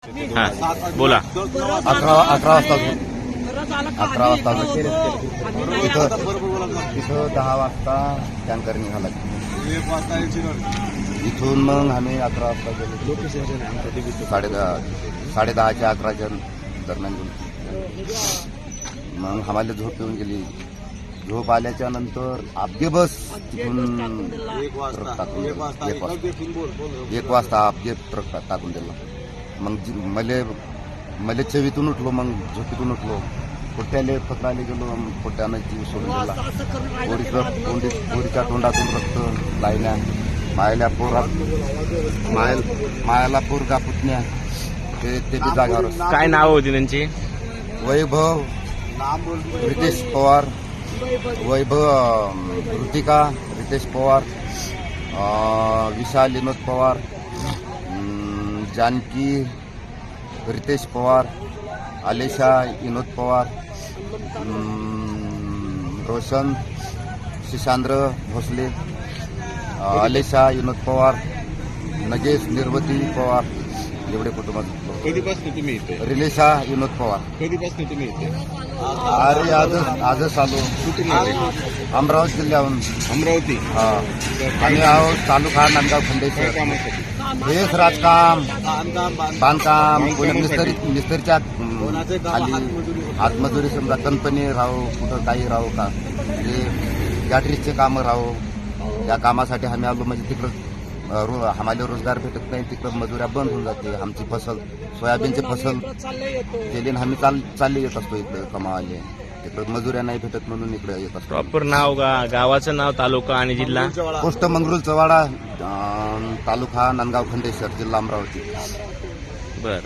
हा बोला. 11 वाजता तिथं 10 वाजता टँकर निघाला. इथून मग आम्ही 11 वाजता गेलो. 10:30च्या 11च्या दरम्यान गेलो. मग आम्हाला झोप येऊन गेली. झोप आल्याच्या नंतर आपली बस तिथून ट्रक टाकून 1 वाजता आपले ट्रक टाकून दिला. मग मले चवीतून उठलो. मग झोपेतून उठलो. पोट्याले पकडायला गेलो. पोट्यानं जीव सोडून दिला. पोरीच्या तोंडातून रक्त लायल्या. मायाला पोरगा पुतण्या ते बी जागावर. काय नाव होती त्यांची? वैभव रितेश पवार, वैभव ऋतिका रितेश पवार, विशाल विनोद पवार, जानकी रितेश पवार, आलेशा विनोद पवार, रोशन शिशांद्र भोसले, आलेशा विनोद पवार, नगेश निर्वती पवार, एवढे कुटुंबात. कधीपासून तुम्ही इथे? रिलेशा विनोद पवार. कधीपासून तुम्ही इथे? अरे आजच आलो. अमरावती जिल्ह्याहून. अमरावती. हा. आम्ही आहोत तालुका नांदगाव खंडेश्वर. कामासाठी? हेच राजकाम, बांधकाम, मिस्त्रीच्या खाली हातमजुरी, समजा कंपनी राहू, कुठं काही राहू का, म्हणजे गॅटरीजचे कामं राहू. या कामासाठी आम्ही आलो. म्हणजे तिकडं आम्हाला रोजगार भेटत नाही. तिकडं मजुऱ्या बंद होऊन जाते. आमची फसल सोयाबीनची फसल केली आणि आम्ही चालले येत असतो इकडे कमावाले. तिकडं मजुऱ्या नाही भेटत म्हणून इकडे येत असतो. प्रॉपर नाव गावाचं नाव, तालुका आणि जिल्हा? पोस्ट मंगरुळ चवाडा, तालुका नांदगाव खंडेश्वर, जिल्हा अमरावती. बर.